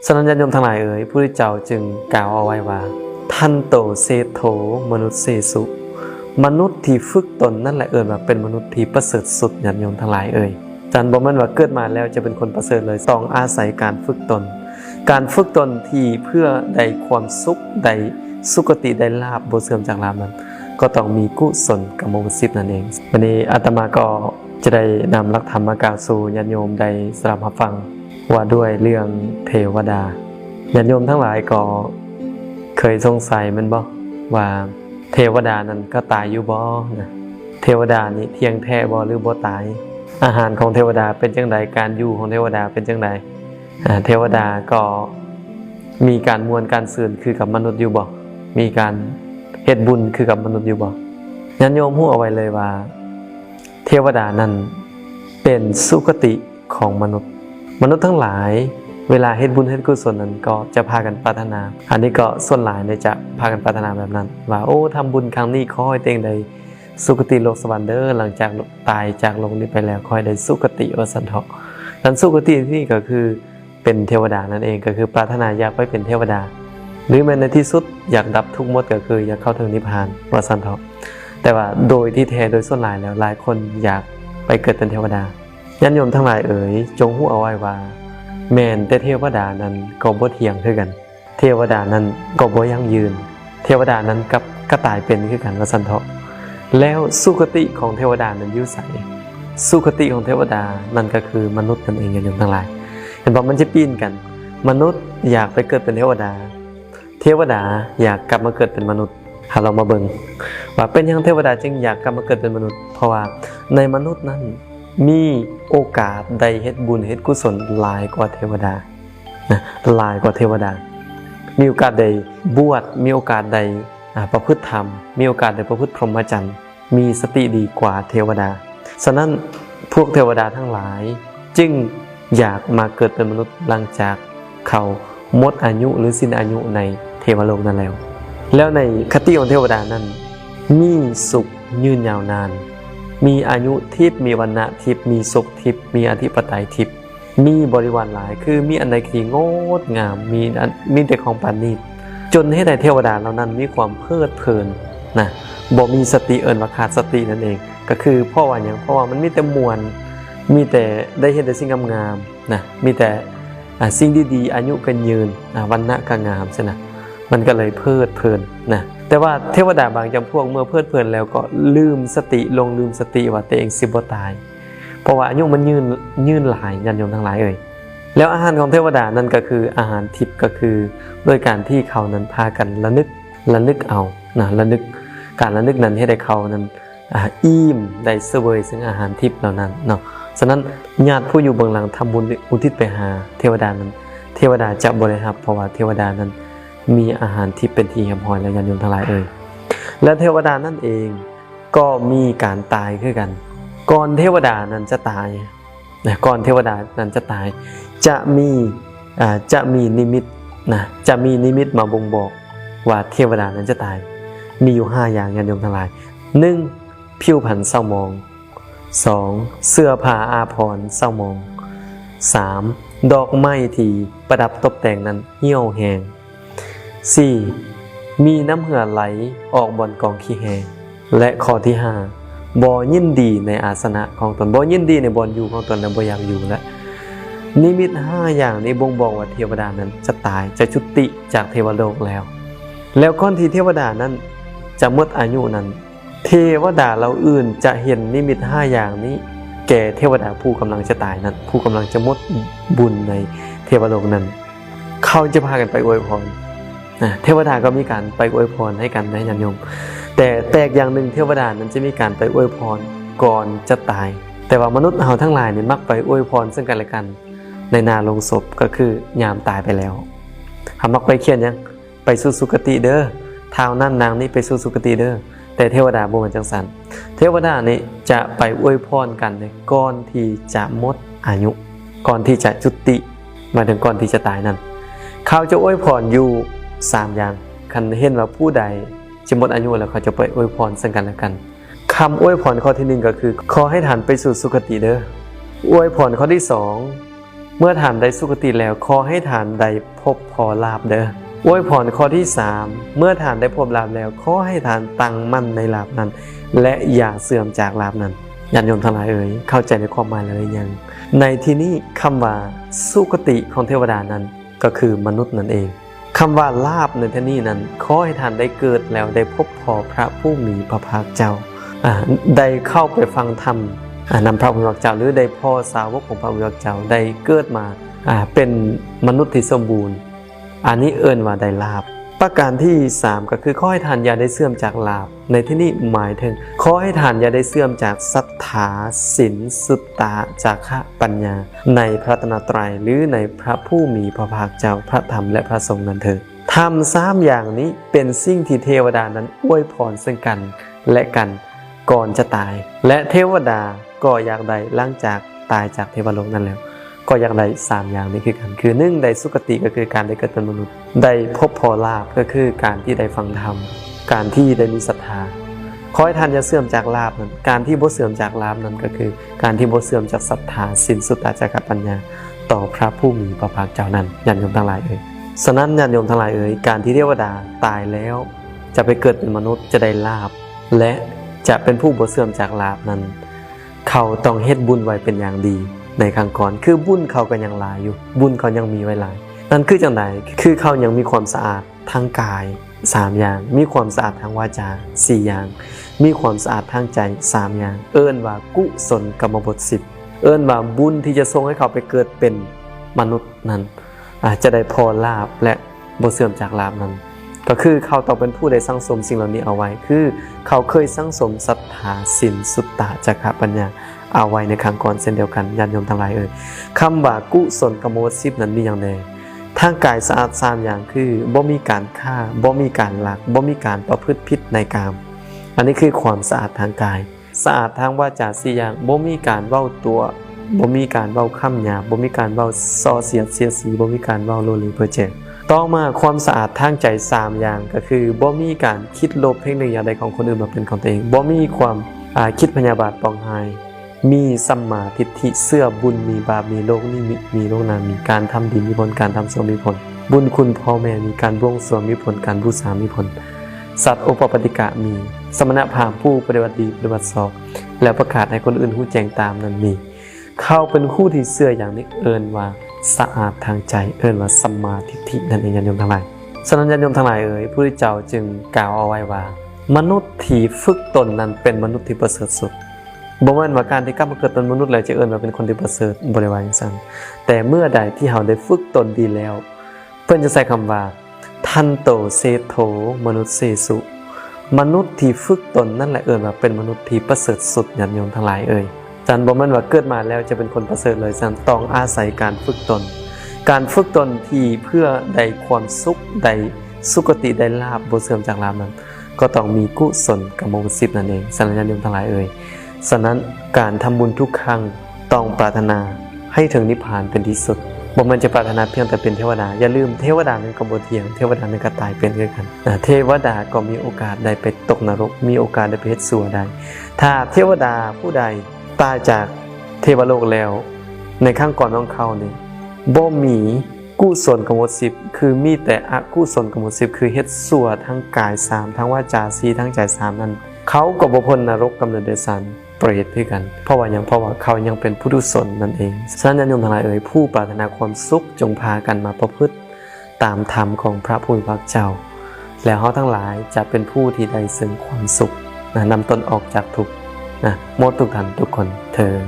ฉะนั้นญาติโยมทั้งหลายเอ๋ยพระพุทธเจ้าจึงกล่าวเอาไว้ว่าทันโตเศโธมนุษย์เสสุมนุษย์ที่ฝึกตนนั่นแหละเอ่ยว่าเป็นมนุษย์ที่ประเสริฐสุดญาติโยมทั้งหลายเอ่ยจันบอกมันว่าเกิดมาแล้วจะเป็นคนประเสริฐเลยต้องอาศัยการฝึกตนการฝึกตนที่เพื่อได้ความสุขได้สุคติได้ลาภบ่เสื่อมจากลาภนั้นก็ต้องมีกุศลกรรมสิทธิ์นั่นเองวันนี้อาตมาก็จะได้นำหลักธรรมมากล่าวสู่ญาติโยมได้สดับรับฟังว่าด้วยเรื่องเทวดาญาติโยมทั้งหลายก็เคยสงสัยมันบ่ว่าเทวดานั้นก็ตายอยู่บ่นะเทวดานี่เที่ยงแท้บ่หรือบ่ตายอาหารของเทวดาเป็นจังไดการอยู่ของเทวดาเป็นจังไดเทวดาก็มีการมวลการซื่นคือกับมนุษย์อยู่บ่มีการเฮ็ดบุญคือกับมนุษย์อยู่บ่ญาติโยมฮู้เอาไว้เลยว่าเทวดานั้นเป็นสุคติของมนุษย์ทั้งหลายเวลาเฮ็ดบุญเฮ็ดกุศลนั้นก็จะพากันปรารถนาอันนี้ก็ส่วนหลายเนี่ยจะพากันปรารถนาแบบนั้นว่าโอ้ทำบุญครั้งนี้ขอให้เต็งได้สุคติโลกสวรรค์เด้อหลังจากตายจากโลกนี้ไปแล้วขอให้ได้สุคติว่าซั่นเถาะนั้นสุคติที่นี่ก็คือเป็นเทวดานั่นเองก็คือปรารถนาอยากไปเป็นเทวดาหรือแม้ในที่สุดอยากดับทุกข์หมดก็คืออยากเข้าถึงนิพพานว่าซั่นเถาะแต่ว่าโดยที่แท้โดยส่วนหลายแล้วหลายคนอยากไปเกิดเป็นเทวดาญาติโยมทั้งหลายเอ๋ยจงฮู้เอาไว้ว่าแม่นแต่เทวดานั้นก็บ่เที่ยงคือกันเทวดานั้นก็บ่ยั่งยืนเทวดานั้นกับก็ตายเป็นคือกันว่าซั่นเถาะแล้วสุคติของเทวดานั้นอยู่ไสสุคติของเทวดานั่นก็คือมนุษย์นั่นเองญาติโยมทั้งหลายเห็นบ่มันจะปีนกันมนุษย์อยากไปเกิดเป็นเทวดาเทวดาอยากกลับมาเกิดเป็นมนุษย์หาเรามาเบิ่งว่าเป็นหยังเทวดาจึงอยากกลับมาเกิดเป็นมนุษย์เพราะว่าในมนุษย์นั้นมีโอกาสได้เฮ็ดบุญเฮ็ดกุศลหลายกว่าเทวดานะหลายกว่าเทวดามีโอกาสได้บวชมีโอกาสได้ประพฤติธรรมมีโอกาสได้ประพฤติพรหมจรรย์มีสติดีกว่าเทวดาฉะนั้นพวกเทวดาทั้งหลายจึงอยากมาเกิดเป็นมนุษย์หลังจากเขาหมดอายุหรือสิ้นอายุในเทวโลกนั้นแล้วในคติของเทวดานั้นมีสุขยืนยาวนานมีอายุทิพย์มีวรรณะทิพย์มีสุขทิพย์มีอธิปไตยทิพย์มีบริวารหลายคือมีอันใดที่งดงามมีแต่ของปราณีตจนให้ได้เทวดาเหล่านั้นมีความเพลิดเพลินนะบ่มีสติเอิ้นว่าขาดสตินั่นเองก็คือเพราะว่าหยังเพราะว่ามันมีแต่มวลมีแต่ได้เห็นแต่สิ่งงามๆนะมีแต่สิ่งดีๆอายุกันยืนวรรณะก็งามใช่นะมันก็เลยเพลิดเพลินนะแต่ว่าเทวดาบางจำพวกเมื่อเพลิดเพลินแล้วก็ลืมสติลืมสติว่าตัวเองสิบ่ตายเพราะว่าอายุมันยืนหลายญาติโยมทั้งหลายเอ่ยแล้วอาหารของเทวดานั่นก็คืออาหารทิพย์ก็คือโดยการที่เขานั้นพากันระลึกเอานะระลึกนั้นให้ได้เขานั้นอิ่มได้เสวยซึ่งอาหารทิพย์เหล่านั้นเนาะฉะนั้นญาติผู้อยู่เบื้องหลังทำบุญอุทิศไปหาเทวดานั้นเทวดาจะบริรับเพราะว่าเทวดานั้นมีอาหารที่เป็นที่แห่งหอยและญาติโยมทั้งหลายเอ่ยและเทวดานั่นเองก็มีการตายคือกันก่อนเทวดานั้นจะตายนะก่อนเทวดานั้นจะตายจะมีนิมิตนะจะมีนิมิตมาบ่งบอกว่าเทวดานั้นจะตายมีอยู่5อย่างญาติโยมทั้งหลาย1ผิวพรรณเศร้าหมอง2เสื้อผ้าอาภรณ์เศร้าหมอง3ดอกไม้ที่ประดับตกแต่งนั้นเหี่ยวแห้ง4มีน้ำเหือไหลออกบนกองขี้แห้งและข้อที่5บ่ยินดีในอาสนะของตนบ่ยินดีในบ่อนอยู่ของตนและบ่อยากอยู่และนิมิต5อย่างนี้บ่งบอกว่าเทวดานั้นจะตายจะจุติจากเทวโลกแล้วก่อนที่เทวดานั้นจะหมดอายุนั้นเทวดาเราอื่นจะเห็นนิมิต5อย่างนี้แก่เทวดาผู้กำลังจะตายนั้นผู้กำลังจะหมดบุญในเทวโลกนั้นเขาจะพากันไปอวยพรเทวดาก็มีการไปอวยพรให้กันนะญาติโยมแต่แตกอย่างหนึ่งเทวดานั้นจะมีการไปอวยพรก่อนจะตายแต่ว่ามนุษย์เราทั้งหลายเนี่ยมักไปอวยพรซึ่งกันและกันในนาลงศพก็คือยามตายไปแล้วมักไปเขียนยังไปสู่สุคติเด้อท้าวนั่นนางนี้ไปสู่สุคติเด้อแต่เทวดาบ่เหมือนจังซั่นเทวดานี่จะไปอวยพรกันในก่อนที่จะหมดอายุก่อนที่จะจุติมาถึงก่อนที่จะตายนั้นเขาจะอวยพรอยู่3อย่างคันเห็นว่าผู้ใดจะหมดอายุแล้วเขาจะไปอวยพรซึ่งกันและกันคำอวยพรข้อที่1ก็คือขอให้ท่านไปสู่สุคติเด้ออวยพรข้อที่2เมื่อท่านได้สุคติแล้วขอให้ท่านได้พ พบพอลาภเด้ออวยพรข้อที่3เมื่อท่านได้พบลาภแล้วขอให้ท่านตั้งมั่นในลาภนั้นและอย่าเสื่อมจากลาภนั้นญาติโยมทั้งหลายเอ๋ยเข้าใจในความหมายแล้วหรือยังในที่นี้คำว่าสุคติของเทวดานั้นก็คือมนุษย์นั่นเองคำว่าลาภในที่นี้นั้นขอให้ท่านได้เกิดแล้วได้พบพอพระผู้มีพระภาคเจ้าได้เข้าไปฟังธรรมนำพระผู้มีพระภาคเจ้าหรือได้พ่อสาวกของพระผู้มีพระภาคเจ้าได้เกิดมาเป็นมนุษย์ที่สมบูรณ์อันนี้เอิ้นว่าได้ลาภประการที่3ก็คือขอให้ท่านอย่าได้เสื่อมจากลาภในที่นี้หมายถึงขอให้ท่านอย่าได้เสื่อมจากศรัทธาศีลสุตตะจาคะปัญญาในพระรัตนตรัยหรือในพระผู้มีพระภาคเจ้าพระธรรมและพระสงฆ์นั้นเถิดทำ3อย่างนี้เป็นสิ่งที่เทวดานั้นอวยพรซึ่งกันและกันก่อนจะตายและเทวดาก็อยากได้หลังจากตายจากเทวโลกนั้นแล้วก็อยากได้3อย่างนี้คือกันคือ1ได้สุคติก็คือการได้เกิดเป็นมนุษย์ได้พบพอลาภก็คือการที่ได้ฟังธรรมการที่ได้มีศรัทธาขอให้ท่านอย่าเสื่อมจากลาภนั้นการที่บ่เสื่อมจากลาภนั้นก็คือการที่บ่เสื่อมจากศรัทธาศีลสุตตะจาคะปัญญาต่อพระผู้มีพระภาคเจ้านั้นญาติโยมทั้งหลายเอ่ยฉะนั้นญาติโยมทั้งหลายเอ่ยการที่เทวดาตายแล้วจะไปเกิดเป็นมนุษย์จะได้ลาภและจะเป็นผู้บ่เสื่อมจากลาภนั้นเขาต้องเฮ็ดบุญไว้เป็นอย่างดีในครั้งก่อนคือบุญเขาก็ยังหลายอยู่บุญเขายังมีไว้หลายนั่นคือจังไดคือเขายังมีความสะอาดทางกาย3อย่างมีความสะอาดทางวาจา4อย่างมีความสะอาดทางใจ3อย่างเอิ้นว่ากุศลกรรมบท10เอิ้นว่าบุญที่จะส่งให้เขาไปเกิดเป็นมนุษย์นั้นจะได้พอลาภและบ่เสื่อมจากลาภนั้นก็คือเขาต้องเป็นผู้ได้สังสมสิ่งเหล่านี้เอาไว้คือเขาเคยสังสมศรัทธาศีลสุตตะจาคะปัญญาเอาไว้ในครั้งก่อนเช่นเดียวกันญาติโยมทั้งหลายเอ่ยคำว่ากุศลกรรมบท10นั้นมีอย่างใดทางกายสะอาด3อย่างคือบ่มีการฆ่าบ่มีการลักบ่มีการประพฤติผิดในกามอันนี้คือความสะอาดทางกายสะอาดทางวาจา4อย่างบ่มีการเว้าตัวบ่มีการเว้าคำหยาบบ่มีการเว้าส่อเสียดเสียดสีบ่มีการเว้าโลเลเพ้อเจ้อต่อมาความสะอาดทางใจ3อย่างก็คือบ่มีการคิดโลภเพ่งเล็งอย่างใดของคนอื่นมาเป็นของตัวเองบ่มีความคิดพยาบาทปองร้ายมีสัมมาทิฏฐิเสื่อบุญมีบาปมีโลกนิมิตมีโลกนามีการทำดีมีผลการทำชั่วมีผลบุญคุณพ่อแม่มีการบวงสรวงมีผลการบูชามีผลสัตว์โอปปฏิกะมีสมณพราหมณ์ผู้ปฏิบัติดีปฏิบัติชอบแล้วประกาศให้คนอื่นรู้แจ้งตามนั้นมีเขาเป็นผู้ที่เสื่ออย่างนี้เอิ้นว่าสะอาดทางใจเอิ้นว่าสัมมาทิฏฐินั่นเองญาติโยมทั้งหลายฉะนั้นญาติโยมทั้งหลายเอ๋ยพระพุทธเจ้าจึงกล่าวเอาไว้ว่ามนุษย์ที่ฝึกตนนั้นเป็นมนุษย์ที่ประเสริฐสุดบ่แม่นว่าการที่กลับมาเกิดเป็นมนุษย์แล้วจะเอิ้นว่าเป็นคนที่ประเสริฐบ่ได้ว่าจังซั่นแต่เมื่อใดที่เฮาได้ฝึกตนดีแล้วเพิ่นจะใช้คำว่าทันโตเสโธมนุษย์เสสุมนุษย์ที่ฝึกตนนั่นแหละเอิ้นว่าเป็นมนุษย์ที่ประเสริฐสุดญาติโยมทั้งหลายเอ่ยจันบ่แม่นว่าเกิดมาแล้วจะเป็นคนประเสริฐเลยซั่นต้องอาศัยการฝึกตนการฝึกตนที่เพื่อได้ความสุขได้สุคติได้ลาภบ่เสื่อมจากลาภนั้นก็ต้องมีกุศลกรรมบท10นั่นเองฉะนั้นญาติโยมทั้งหลายเอ่ยฉะนั้นการทำบุญทุกครั้งต้องปรารถนาให้ถึงนิพพานเป็นที่สุดบ่แม่นจะปรารถนาเพียงแต่เป็นเทวดาอย่าลืมเทวดานั้นก็บ่เที่ยงเทวดานั้นก็ตายเป็นคือกันเทวดาก็มีโอกาสได้ไปตกนรกมีโอกาสได้ไปเฮ็ดชั่วได้ถ้าเทวดาผู้ใดตายจากเทวโลกแล้วในครั้งก่อนของเขานี่บ่มีกุศลกรรมบท10คือมีแต่อกุศลกรรมบท10คือเฮ็ดชั่วทั้งกาย3ทั้งวาจา4ทั้งใจ3นั้นเขาก็บ่พ้นนรกกำเนิดเดรัจฉานเปรตด้วยกันเพราะว่าเขายังเป็นผู้ดุศลนั่นเองฉะนั้นญาติโยมทั้งหลายเอ่ยผู้ปรารถนาความสุขจงพากันมาประพฤติตามธรรมของพระผู้มีพระภาคเจ้าแล้วเฮาทั้งหลายจะเป็นผู้ที่ได้ซึ่งความสุขนำตนออกจากทุกข์หมดทุกท่านทุกคนเทอญ